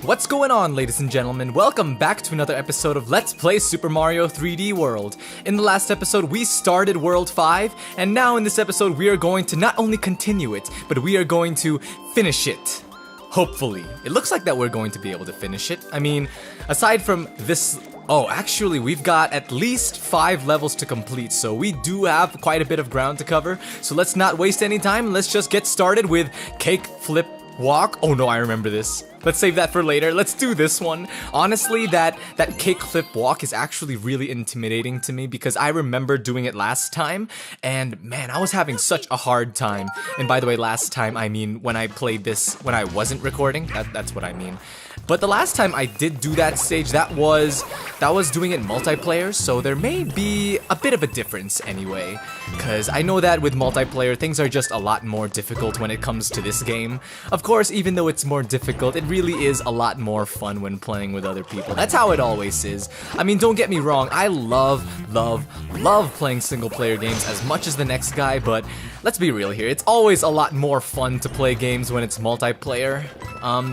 What's going on, ladies and gentlemen? Welcome back to another episode of Let's Play Super Mario 3D World. In the last episode, we started World 5, and now in this episode, we are going to not only continue it, but we are going to finish it. Hopefully. It looks like that we're going to be able to finish it. I mean, aside from this... Oh, actually, we've got at least 5 levels to complete, so we do have quite a bit of ground to cover. So let's not waste any time, let's just get started with Cake Flip Walk. Oh no, I remember this. Let's save that for later. Let's do this one. Honestly, that cake flip walk is actually really intimidating to me because I remember doing it last time, and man, I was having such a hard time. And by the way, last time, I mean when I played this, when I wasn't recording, that's what I mean. But the last time I did do that stage, that was doing it multiplayer, so there may be a bit of a difference anyway. Because I know that with multiplayer, things are just a lot more difficult when it comes to this game. Of course, even though it's more difficult, it really is a lot more fun when playing with other people. That's how it always is. I mean, don't get me wrong, I love playing single-player games as much as the next guy, but let's be real here, it's always a lot more fun to play games when it's multiplayer.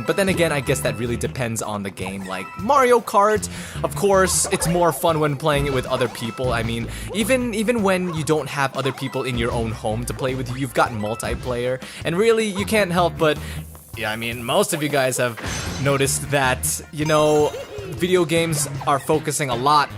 But then again, I guess that really depends on the game. Like Mario Kart, of course, it's more fun when playing it with other people. I mean, even when you don't have other people in your own home to play with you, you've got multiplayer, and really, you can't help but... Yeah, I mean, most of you guys have noticed that, you know, video games are focusing a lot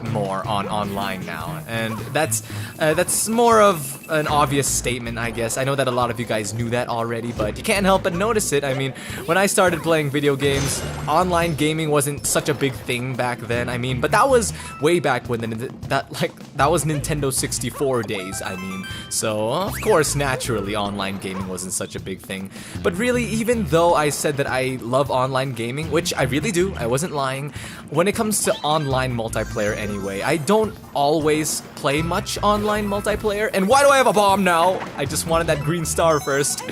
more on online now, and that's more of an obvious statement, I guess. I know that a lot of you guys knew that already, but you can't help but notice it. I mean, when I started playing video games, online gaming wasn't such a big thing back then. I mean, but that was way back when that was Nintendo 64 days. I mean, so of course, naturally, online gaming wasn't such a big thing. But really, even though I said that I love online gaming, which I really do, I wasn't lying. When it comes to online multiplayer anyway, I don't always play much online multiplayer. And why do I have a bomb now? I just wanted that green star first.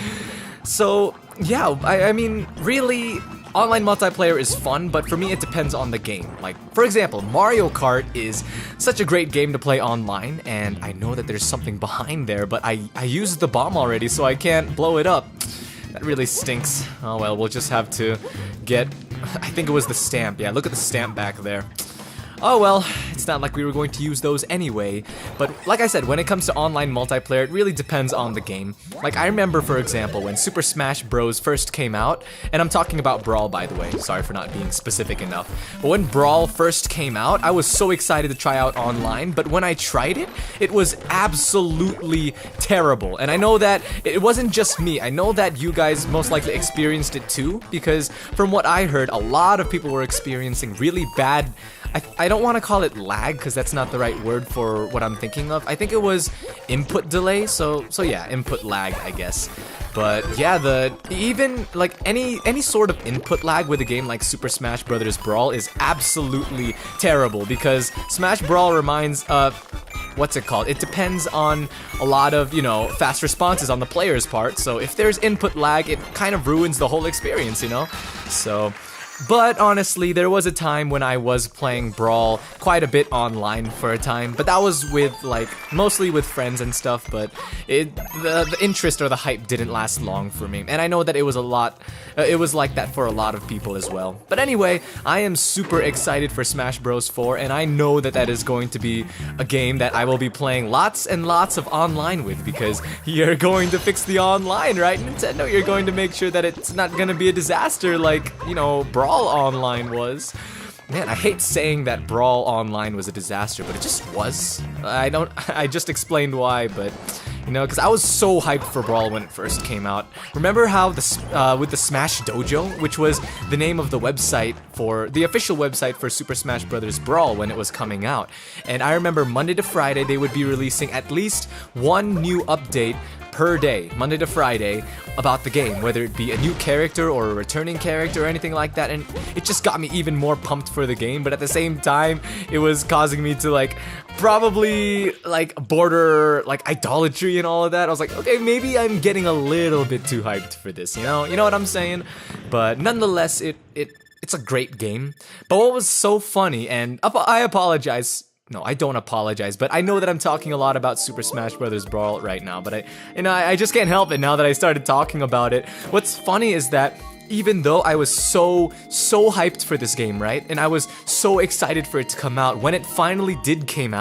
So, yeah, I mean, really, online multiplayer is fun, but for me it depends on the game. Like, for example, Mario Kart is such a great game to play online, and I know that there's something behind there, but I used the bomb already, so I can't blow it up. That really stinks. Oh well, we'll just have to get... I think it was the stamp. Yeah, look at the stamp back there. Oh well, it's not like we were going to use those anyway, but like I said, when it comes to online multiplayer, it really depends on the game. Like, I remember, for example, when Super Smash Bros. First came out, and I'm talking about Brawl, by the way, sorry for not being specific enough, but when Brawl first came out, I was so excited to try out online, but when I tried it, it was absolutely terrible, and I know that it wasn't just me. I know that you guys most likely experienced it too, because from what I heard, a lot of people were experiencing really bad... I don't want to call it lag, because that's not the right word for what I'm thinking of. I think it was input delay, so yeah, input lag, I guess. But yeah, even like any sort of input lag with a game like Super Smash Bros. Brawl is absolutely terrible, because Smash Brawl reminds what's it called? It depends on a lot of, you know, fast responses on the player's part, so if there's input lag, it kind of ruins the whole experience, you know? So... But honestly, there was a time when I was playing Brawl quite a bit online for a time, but that was with, like, mostly with friends and stuff, but the interest or the hype didn't last long for me, and I know that it was like that for a lot of people as well. But anyway, I am super excited for Smash Bros. 4, and I know that that is going to be a game that I will be playing lots and lots of online with, because you're going to fix the online, right, Nintendo? You're going to make sure that it's not gonna be a disaster like, you know, Brawl Online was. Man, I hate saying that Brawl Online was a disaster, but it just was. I just explained why, but, you know, because I was so hyped for Brawl when it first came out. Remember how with the Smash Dojo, which was the name of the website for, the official website for Super Smash Bros. Brawl when it was coming out. And I remember Monday to Friday, they would be releasing at least one new update per day, Monday to Friday, about the game, whether it be a new character or a returning character or anything like that, and it just got me even more pumped for the game, but at the same time, it was causing me to, like, probably, like, border, like, idolatry and all of that. I was like, okay, maybe I'm getting a little bit too hyped for this, you know what I'm saying? But nonetheless, it's a great game. But what was so funny, and I apologize, no, I don't apologize, but I know that I'm talking a lot about Super Smash Bros. Brawl right now, but I just can't help it now that I started talking about it. What's funny is that even though I was so hyped for this game, right? And I was so excited for it to come out, when it finally did come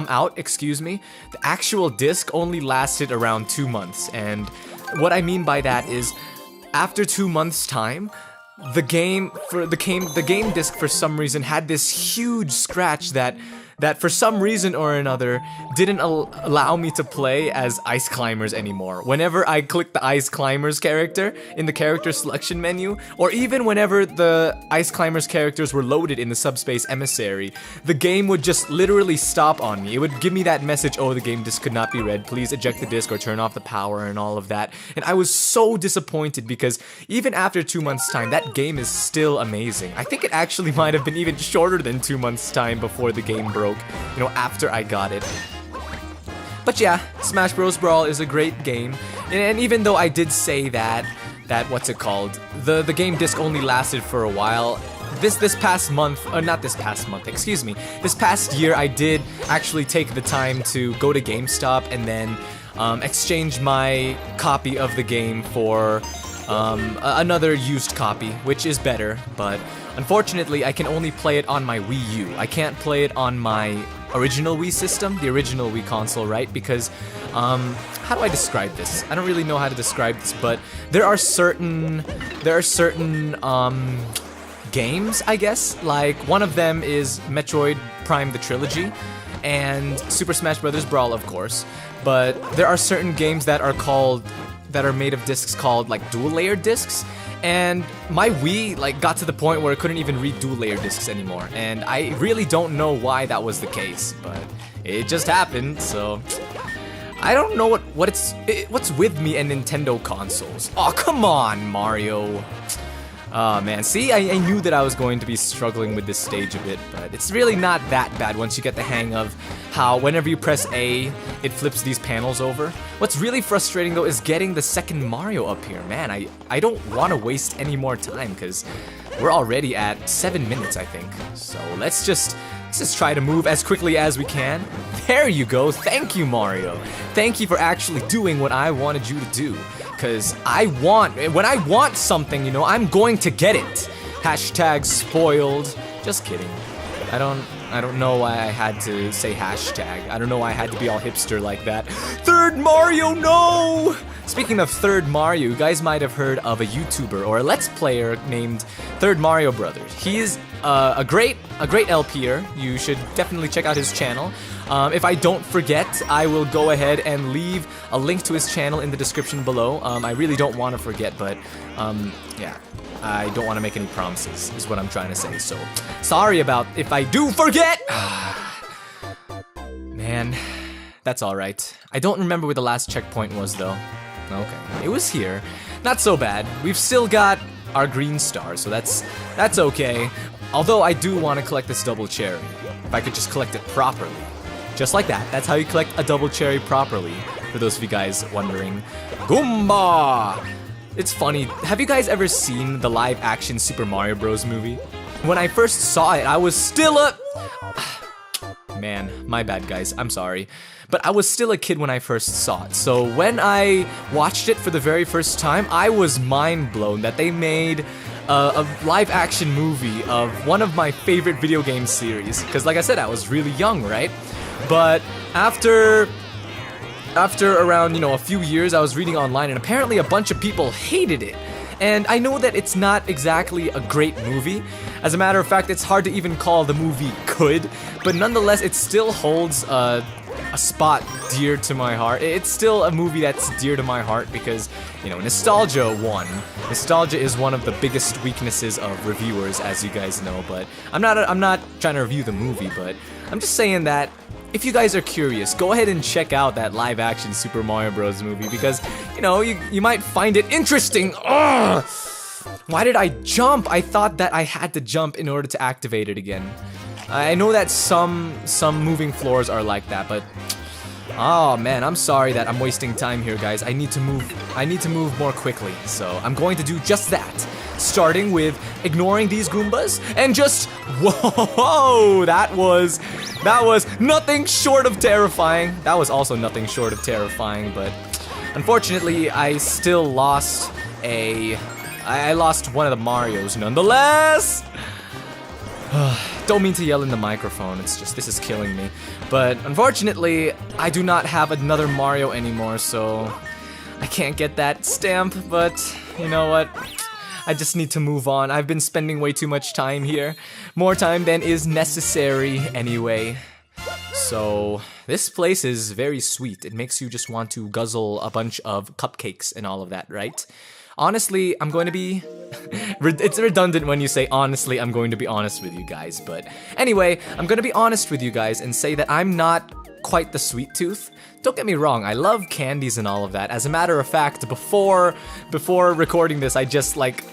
out, excuse me, the actual disc only lasted around 2 months. And what I mean by that is, after 2 months' time, the game disc for some reason had this huge scratch that for some reason or another didn't allow me to play as Ice Climbers anymore. Whenever I clicked the Ice Climbers character in the character selection menu, or even whenever the Ice Climbers characters were loaded in the Subspace Emissary, the game would just literally stop on me. It would give me that message, oh, the game disc could not be read, please eject the disc or turn off the power and all of that. And I was so disappointed because even after 2 months' time, that game is still amazing. I think it actually might have been even shorter than 2 months' time before the game broke, you know, after I got it. But yeah, Smash Bros. Brawl is a great game, and even though I did say that what's it called, the game disc only lasted for a while, this past month, or not this past month, excuse me, this past year I did actually take the time to go to GameStop and then exchange my copy of the game for another used copy, which is better, but unfortunately I can only play it on my Wii U. I can't play it on my original Wii system, the original Wii console, right? Because, how do I describe this? I don't really know how to describe this, but there are certain games, I guess. Like, one of them is Metroid Prime the Trilogy, and Super Smash Bros. Brawl, of course. But there are certain games that are made of discs called, like, dual-layered discs. And my Wii, like, got to the point where it couldn't even read dual-layer discs anymore. And I really don't know why that was the case, but it just happened, so I don't know what's with me and Nintendo consoles. Oh, come on, Mario. Oh man, see, I knew that I was going to be struggling with this stage a bit, but it's really not that bad once you get the hang of how whenever you press A, it flips these panels over. What's really frustrating though is getting the second Mario up here. Man, I don't want to waste any more time because we're already at 7 minutes, I think. So let's just try to move as quickly as we can. There you go, thank you, Mario. Thank you for actually doing what I wanted you to do. Because when I want something, you know, I'm going to get it. Hashtag spoiled. Just kidding. I don't know why I had to say hashtag. I don't know why I had to be all hipster like that. Third Mario, no! Speaking of Third Mario, you guys might have heard of a YouTuber or a Let's Player named Third Mario Brothers. He is a great LPer. You should definitely check out his channel. If I don't forget, I will go ahead and leave a link to his channel in the description below. I really don't want to forget, but yeah, I don't want to make any promises, is what I'm trying to say. So, sorry about if I do forget! Man, that's alright. I don't remember where the last checkpoint was, though. Okay, it was here. Not so bad. We've still got our green star, so that's okay. Although I do want to collect this double cherry. If I could just collect it properly. Just like that. That's how you collect a double cherry properly, for those of you guys wondering. Goomba! It's funny, have you guys ever seen the live-action Super Mario Bros. Movie? When I first saw it, I was still a... Man, my bad guys, I'm sorry. But I was still a kid when I first saw it, so when I watched it for the very first time, I was mind blown that they made a live-action movie of one of my favorite video game series. Because like I said, I was really young, right? But after around, you know, a few years, I was reading online, and apparently a bunch of people hated it. And I know that it's not exactly a great movie. As a matter of fact, it's hard to even call the movie good, but nonetheless, it still holds a spot dear to my heart. It's still a movie that's dear to my heart because, you know, nostalgia won. Nostalgia is one of the biggest weaknesses of reviewers, as you guys know, but I'm not trying to review the movie, but I'm just saying that if you guys are curious, go ahead and check out that live-action Super Mario Bros. Movie because, you know, you might find it interesting. Ugh! Why did I jump? I thought that I had to jump in order to activate it again. I know that some moving floors are like that, but oh man, I'm sorry that I'm wasting time here, guys. I need to move more quickly, so I'm going to do just that. Starting with ignoring these Goombas and just whoa, that was nothing short of terrifying. That was also nothing short of terrifying, but unfortunately I still lost a I lost one of the Marios nonetheless. Don't mean to yell in the microphone, it's just, this is killing me. But unfortunately, I do not have another Mario anymore, so I can't get that stamp, but you know what? I just need to move on. I've been spending way too much time here. More time than is necessary anyway. So, this place is very sweet. It makes you just want to guzzle a bunch of cupcakes and all of that, right? Honestly, I'm going to be... it's redundant when you say, honestly, I'm going to be honest with you guys. But anyway, I'm going to be honest with you guys and say that I'm not quite the sweet tooth. Don't get me wrong, I love candies and all of that. As a matter of fact, before recording this, I just, like,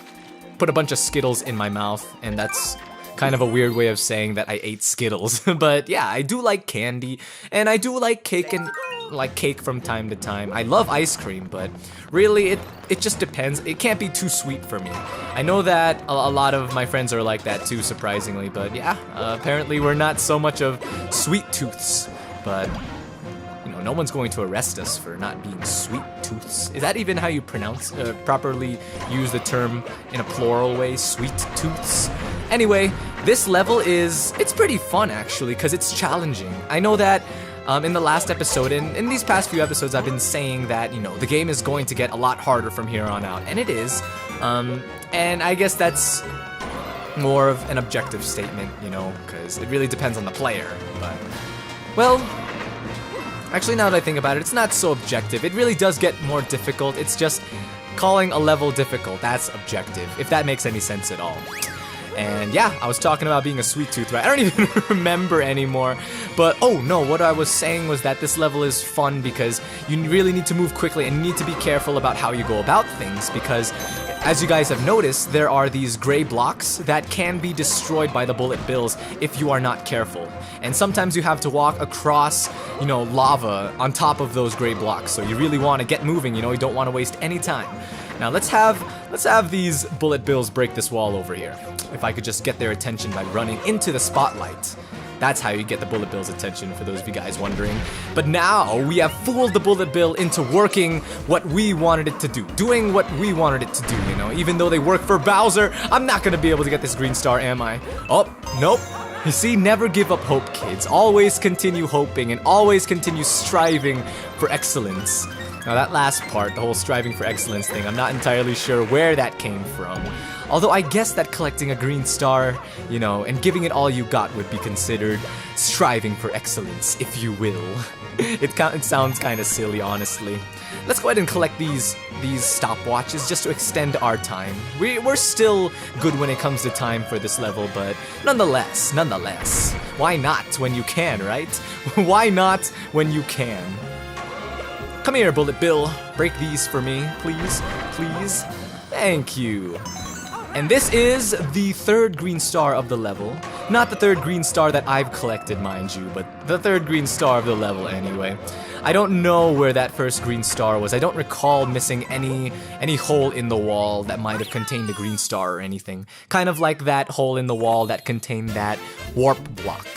put a bunch of Skittles in my mouth. And that's kind of a weird way of saying that I ate Skittles. But yeah, I do like candy. And I do like cake and... like cake from time to time. I love ice cream, but really it just depends. It can't be too sweet for me. I know that a lot of my friends are like that too, surprisingly, but yeah, apparently we're not so much of sweet tooths, but you know, no one's going to arrest us for not being sweet tooths. Is that even how you pronounce, properly use the term in a plural way, sweet tooths? Anyway, this level it's pretty fun actually, because it's challenging. I know that in the last episode, in these past few episodes, I've been saying that, you know, the game is going to get a lot harder from here on out, and it is. And I guess that's more of an objective statement, you know, because it really depends on the player, but, well, actually now that I think about it, it's not so objective. It really does get more difficult. It's just calling a level difficult. That's objective, if that makes any sense at all. And yeah, I was talking about being a sweet tooth, right? I don't even remember anymore. But oh no, what I was saying was that this level is fun because you really need to move quickly and you need to be careful about how you go about things because as you guys have noticed, there are these gray blocks that can be destroyed by the bullet bills if you are not careful. And sometimes you have to walk across, you know, lava on top of those gray blocks. So you really want to get moving, you know, you don't want to waste any time. Now let's have these bullet bills break this wall over here. If I could just get their attention by running into the spotlight. That's how you get the bullet bill's attention, for those of you guys wondering. But now we have fooled the bullet bill into working what we wanted it to do. Doing what we wanted it to do, you know. Even though they work for Bowser, I'm not gonna be able to get this green star, am I? Oh, nope. You see, never give up hope, kids. Always continue hoping and always continue striving for excellence. Now that last part, the whole striving for excellence thing, I'm not entirely sure where that came from. Although I guess that collecting a green star, you know, and giving it all you got would be considered striving for excellence, if you will. It sounds kind of silly, honestly. Let's go ahead and collect these stopwatches just to extend our time. We're still good when it comes to time for this level, but nonetheless, why not when you can, right? Why not when you can? Come here, Bullet Bill. Break these for me, please. Please. Thank you. And this is the third green star of the level. Not the third green star that I've collected, mind you, but the third green star of the level anyway. I don't know where that first green star was. I don't recall missing any hole in the wall that might have contained a green star or anything. Kind of like that hole in the wall that contained that warp block.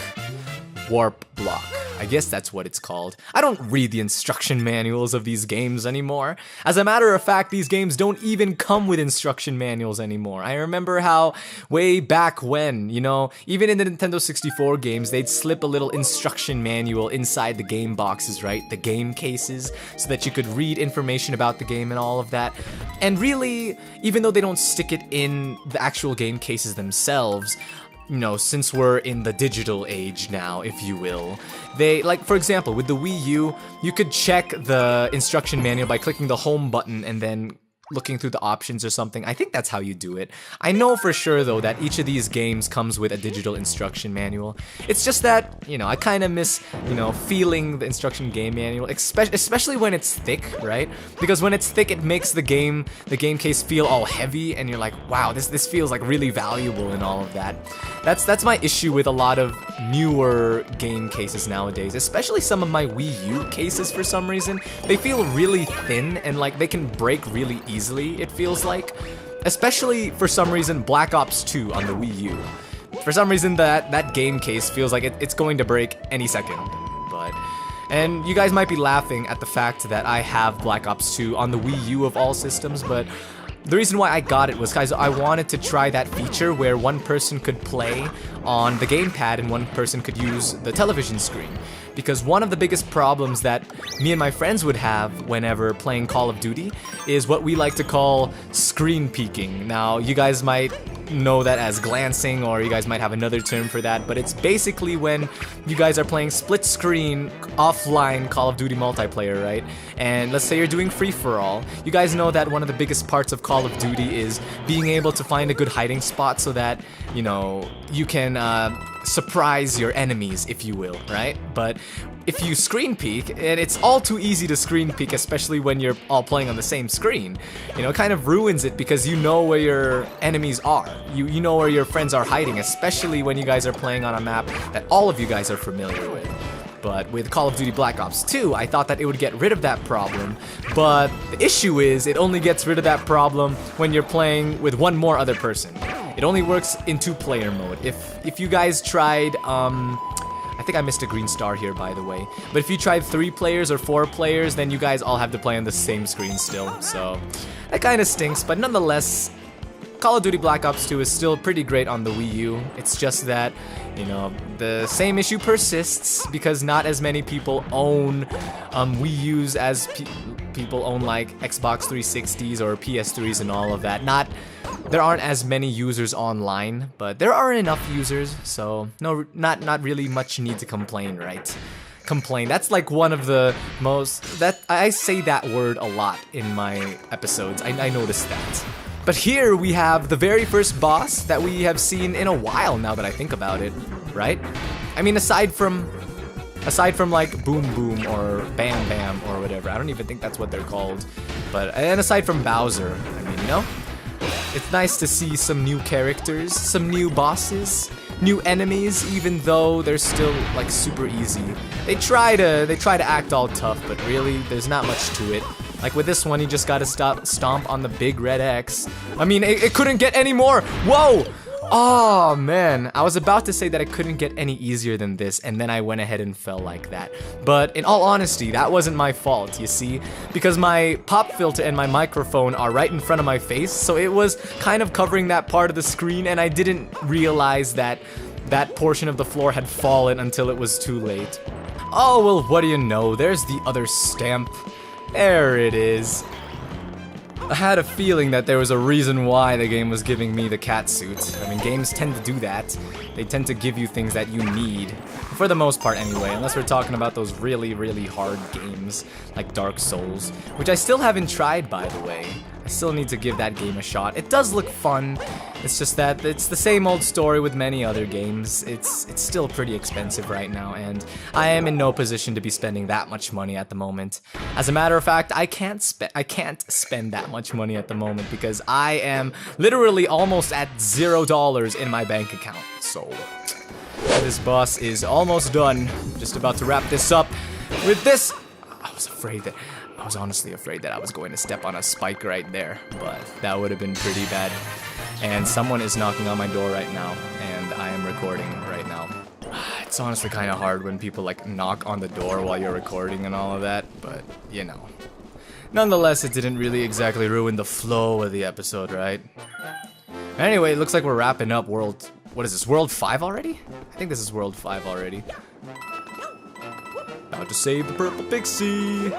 Warp block. I guess that's what it's called. I don't read the instruction manuals of these games anymore. As a matter of fact, these games don't even come with instruction manuals anymore. I remember how way back when, you know, even in the Nintendo 64 games, they'd slip a little instruction manual inside the game boxes, right? The game cases, so that you could read information about the game and all of that. And really, even though they don't stick it in the actual game cases themselves, you know, since we're in the digital age now, if you will, they, like, for example, with the Wii U, you could check the instruction manual by clicking the home button and then looking through the options or something. I think that's how you do it. I know for sure, though, that each of these games comes with a digital instruction manual. It's just that, you know, I kind of miss, you know, feeling the instruction game manual, especially when it's thick, right? Because when it's thick, it makes the game case feel all heavy, and you're like, wow, this feels like really valuable and all of that. That's my issue with a lot of newer game cases nowadays, especially some of my Wii U cases for some reason. They feel really thin and like they can break really easily, it feels like. Especially for some reason Black Ops 2 on the Wii U. For some reason that game case feels like it's going to break any second. And you guys might be laughing at the fact that I have Black Ops 2 on the Wii U of all systems, but the reason why I got it was because I wanted to try that feature where one person could play on the gamepad and one person could use the television screen. Because one of the biggest problems that me and my friends would have whenever playing Call of Duty is what we like to call screen peeking. Now, you guys might know that as glancing, or you guys might have another term for that, but it's basically when you guys are playing split screen offline Call of Duty multiplayer, right? And let's say you're doing free-for-all. You guys know that one of the biggest parts of Call of Duty is being able to find a good hiding spot so that, you know, you can surprise your enemies, if you will, right? But if you screen peek, and it's all too easy to screen peek, especially when you're all playing on the same screen, you know, it kind of ruins it because you know where your enemies are. You know where your friends are hiding, especially when you guys are playing on a map that all of you guys are familiar with. But with Call of Duty Black Ops 2, I thought that it would get rid of that problem, but the issue is it only gets rid of that problem when you're playing with one more other person. It only works in 2-player mode. If you guys tried, I think I missed a green star here, by the way. But if you tried 3 players or 4 players, then you guys all have to play on the same screen still. So that kind of stinks, but nonetheless, Call of Duty Black Ops 2 is still pretty great on the Wii U. It's just that, you know, the same issue persists because not as many people own Wii U's as people own like Xbox 360s or PS3s and all of that. There aren't as many users online, but there are enough users, so no, not really much need to complain, right? Complain. That's like one of the most, that I say that word a lot in my episodes. I noticed that. But here we have the very first boss that we have seen in a while now that I think about it, right? I mean, aside from like Boom Boom or Bam Bam or whatever, I don't even think that's what they're called. And aside from Bowser, I mean, you know? It's nice to see some new characters, some new bosses, new enemies, even though they're still like super easy. They try to act all tough, but really there's not much to it. Like with this one, you just gotta stomp on the big red X. I mean, it couldn't get any more. Whoa! Oh man, I was about to say that it couldn't get any easier than this, and then I went ahead and fell like that. But in all honesty, that wasn't my fault, you see? Because my pop filter and my microphone are right in front of my face, so it was kind of covering that part of the screen, and I didn't realize that that portion of the floor had fallen until it was too late. Oh, well, what do you know? There's the other stamp. There it is. I had a feeling that there was a reason why the game was giving me the cat suit. I mean, games tend to do that. They tend to give you things that you need. For the most part anyway, unless we're talking about those really, really hard games like Dark Souls, which I still haven't tried, by the way. I still need to give that game a shot. It does look fun. It's just that it's the same old story with many other games. It's still pretty expensive right now, and I am in no position to be spending that much money at the moment. As a matter of fact, I can't spend that much money at the moment because I am literally almost at $0 in my bank account. So this boss is almost done. Just about to wrap this up with this. I was honestly afraid that I was going to step on a spike right there, but that would have been pretty bad. And someone is knocking on my door right now, and I am recording right now. It's honestly kind of hard when people like knock on the door while you're recording and all of that, but you know. Nonetheless, it didn't really exactly ruin the flow of the episode, right? Anyway, it looks like we're wrapping up what is this, World 5 already? I think this is World 5 already. About to save the purple pixie.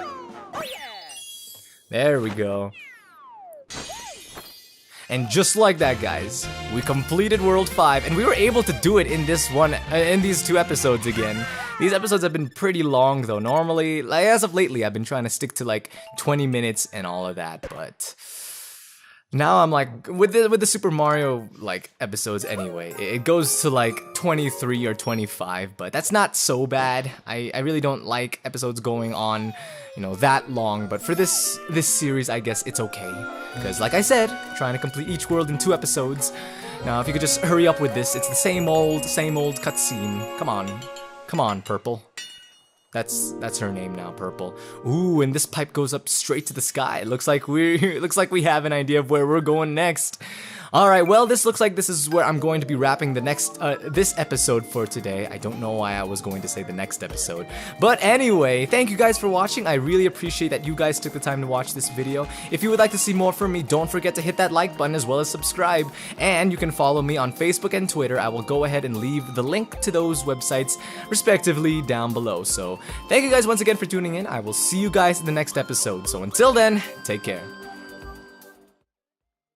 There we go. And just like that, guys, we completed World 5, and we were able to do it in these 2 episodes again. These episodes have been pretty long, though. Normally, like as of lately, I've been trying to stick to like 20 minutes and all of that, but now I'm like, with the Super Mario like episodes anyway, it goes to like 23 or 25, but that's not so bad. I really don't like episodes going on, you know, that long, but for this series, I guess it's okay. Because like I said, trying to complete each world in 2 episodes. Now, if you could just hurry up with this, it's the same old cutscene. Come on, Purple. That's her name now, Purple. Ooh, and this pipe goes up straight to the sky. It looks like we have an idea of where we're going next. Alright, well, this looks like this is where I'm going to be wrapping the next, this episode for today. I don't know why I was going to say the next episode. But anyway, thank you guys for watching. I really appreciate that you guys took the time to watch this video. If you would like to see more from me, don't forget to hit that like button as well as subscribe. And you can follow me on Facebook and Twitter. I will go ahead and leave the link to those websites, respectively, down below. So, thank you guys once again for tuning in. I will see you guys in the next episode. So until then, take care.